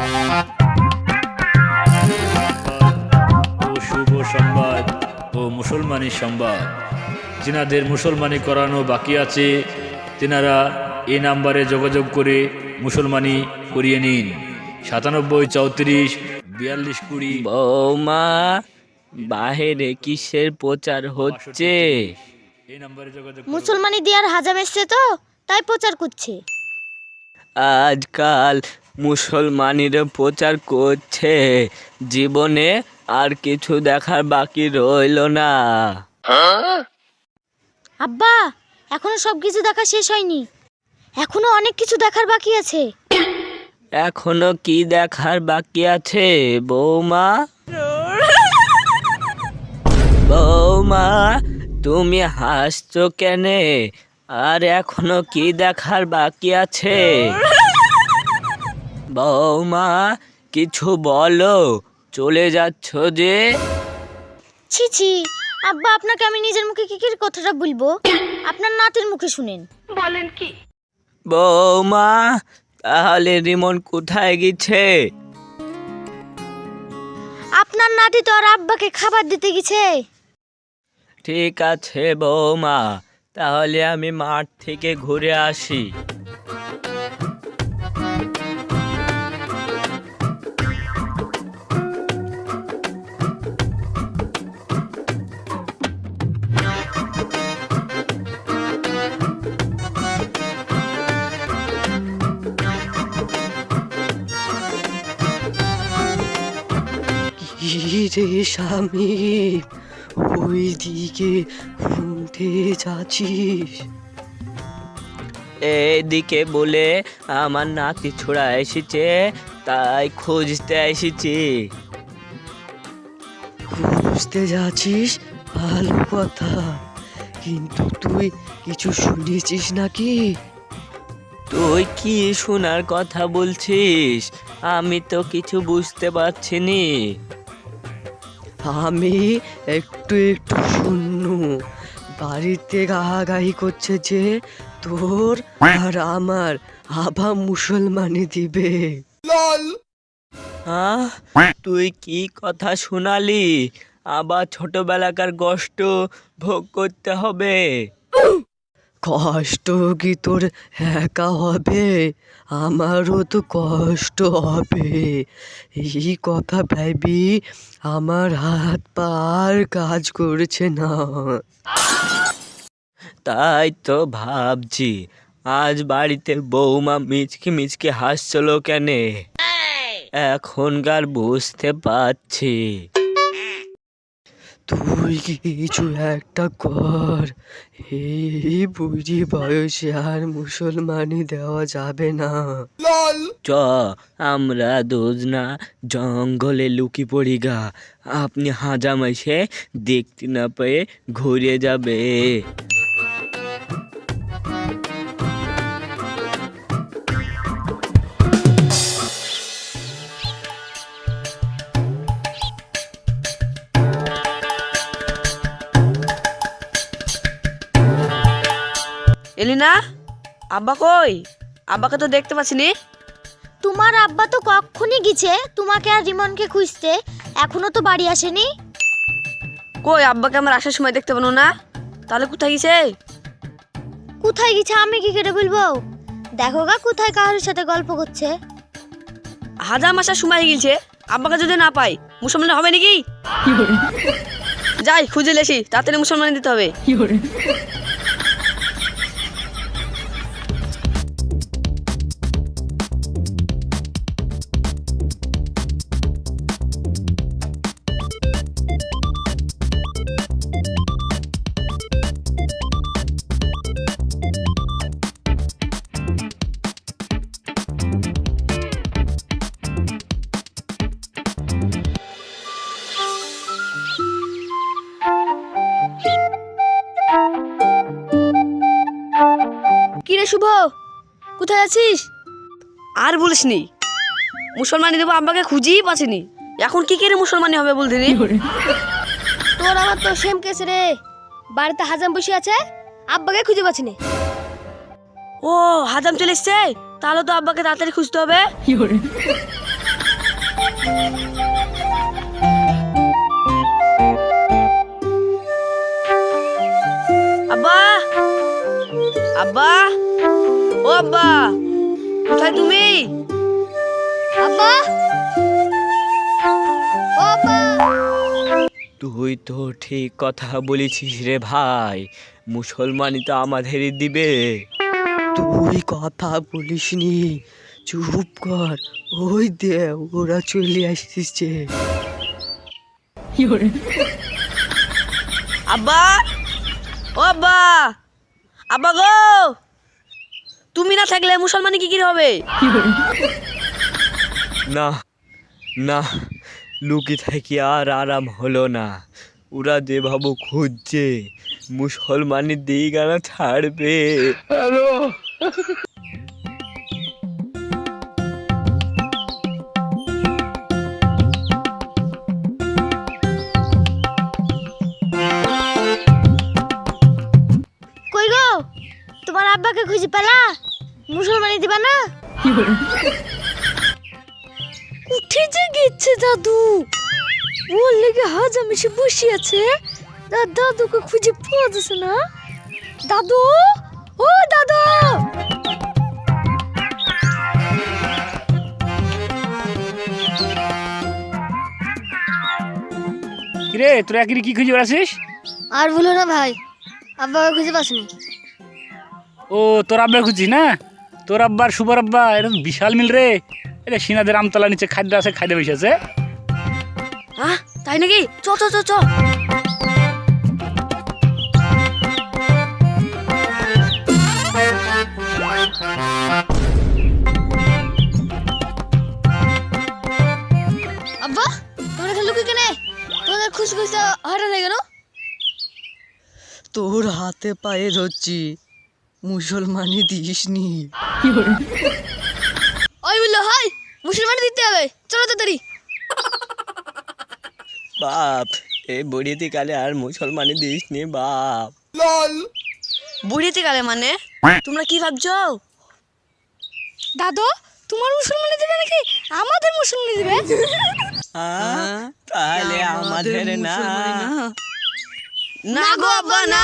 ও শুভ সংবাদ ও মুসলমানি সংবাদ, যিনাদের মুসলমানি করানো বাকি আছে তেনারা এই নাম্বারে যোগাযোগ করে মুসলমানি করিয়ে নিন। 97 34 42 20। বৌমা, বাহিরে কিসের প্রচার হচ্ছে? এই নাম্বারে যোগাযোগ মুসলমানি দেওয়ার হাজাম এসছে তো, তাই প্রচার করছে। আজকাল মুসলমানিরা প্রচার করছে, জীবনে আর কিছু দেখার বাকি রইলো না। আব্বা, এখনো সব কিছু দেখা শেষ হয়নি, এখনো অনেক কিছু দেখার বাকি আছে। এখনো কি দেখার বাকি আছে বৌমা? বৌমা, তুমি হাসছো কেনে? আর এখনো কি দেখার বাকি আছে? বৌমা, কিছু বলো, চলে যাচ্ছ যে? ছি ছি আব্বা, আপনাকে আমি নিজের মুখে কি কি কথাটা বলবো, আপনার নাতির মুখে শুনেন। বৌমা, তাহলে রিমন কোথায় গেছে? আপনার নাতি তো আর আব্বাকে খাবার দিতে গেছে। ঠিক আছে বৌমা, তাহলে আমি মাঠ থেকে ঘুরে আসি। রে স্বামী, ওই দিকে শুনতে যাচ্ছিস? এদিকে বলে আমার নাতি ছোড়া এসেছে, তাই খুঁজতে এসেছি। বুঝতে যাচ্ছিস, ভালো কথা, কিন্তু তুই কিছু শুনেছিস নাকি? তুই কি শোনার কথা বলছিস? আমি তো কিছু বুঝতে পারছি নি। আমি একটু একটু শুননু। বাড়িতে গাহাগাহি করছে যে তোর আর আমার আবার মুসলমানি দিবে। হ্যাঁ, তুই কি কথা শোনালি? আবার ছোটবেলাকার কষ্ট ভোগ করতে হবে? কষ্ট কি তোর একা হবে? আমারও তো কষ্ট হবে। এই কথা ভাবি আমার হাত পা আর কাজ করছে না। তাই তো ভাবছি, আজ বাড়িতে বৌমা মিচকি মিচকি হাসছিল কেনে? এখনকার বুঝতে পারছি। তুই কিছু একটা কর, এই বুড়ি বয়সে আর মুসলমানি দেওয়া যাবে না। চ, আমরা দুজনা জঙ্গলে লুকি পড়ি গা। আপনি হাজাম এসে দেখতে না পেয়ে ঘুরে যাবে। এলিনা, আব্বা কই? আব্বাকে তো দেখতে পাচ্ছিনি। তোমার আব্বা তো কখনই গেছে তোমাকে আর রিমনকে খুঁজতে, এখনো তো বাড়ি আসেনি। কই, আব্বাকে আমার আসার সময় দেখতে পানো না? তাহলে কোথায় গেছে? কোথায় গেছে আমি কি করে বলবো? দেখো গা, কোথায় কারোর সাথে গল্প করছে। হাজাম আসার সময় গেছে, আব্বাকে যদি না পাই মুসলমান হবে নাকি? যাই খুঁজে লেসি, তাড়াতাড়ি মুসলমান দিতে হবে। কিরে শুভ, কোথায় আছিস? আর বলিসনি, মুসলমানি দেবো আব্বাকে খুঁজেই পাচ্ছিনি। এখন কি করে মুসলমানি হবে বলদিনি? তোর আমার তো সেম কেস রে, বাড়িতে হাজাম বসে আছে, আব্বাকে খুঁজে পাচ্ছি না। ও, হাজাম চলে এসছে, তাহলে তো আব্বাকে তাড়াতাড়ি খুঁজতে হবে। আব্বা, আব্বা, ও আব্বা, কোথায় তুমি? আব্বা, ও আব্বা, তুই তো ঠিক কথা বলেছিস রে ভাই, মুসলমানি তো আমাদেরই দিবে। তুই কথা বলিসনি, চুপ কর। ওই দে ওরা চলে আসছে। আব্বা, ও আব্বা, আব্বা গো, তুমি না থাকলে মুসলমানি কি করে হবে? না না, লুকি থাকি আর আরাম হলো না। ওরা যেভাবে খুঁজছে মুসলমানি দিই গানা ছাড়বে। কই গো তোমার আব্বাকে খুঁজে পেলা? মুসলমানি দিবা না? উঠে যে গেছে দাদু, ওর লেগে হাজাম এসে বসে আছে। দাদুকে খুঁজে পাওয়া যাচ্ছে না। দাদু, ও দাদু, কিরে তোরা কি খুঁজে বেড়াছিস? আর বলো না ভাই, আব্বাকে খুঁজে পাসনি। ও তোর আব্বা খুঁজছিস না? তোর আব্বার সুপার আব্বা এরকম বিশাল মিল রে। এটা সিনাদের আমতলা নিচে খাদ্য আছে, খাদ্য বসে আছে। হ্যাঁ তাই নাকি? চ চ চ চ। আব্বা, তোমরা খেলো কি কেনে? তোমাদের খুশি খুশি হঠাৎ হয়ে গেল? তোর হাতে পায়ে ধরছি, মুসলমানি দিসনি। ওই বললো হাই, মুসলমানি দিতে হবে, চলো তাড়াতাড়ি। বাপ, এই বুড়িতে কালে আর মুসলমানি দিস নি বাপ। বুড়িতে কালে মানে তোমরা কি ভাবছো? দাদু, তোমার মুসলমানি দিবে নাকি আমাদের মুসলমানি দিবে? তাহলে আমাদের না। না গো আব্বা না।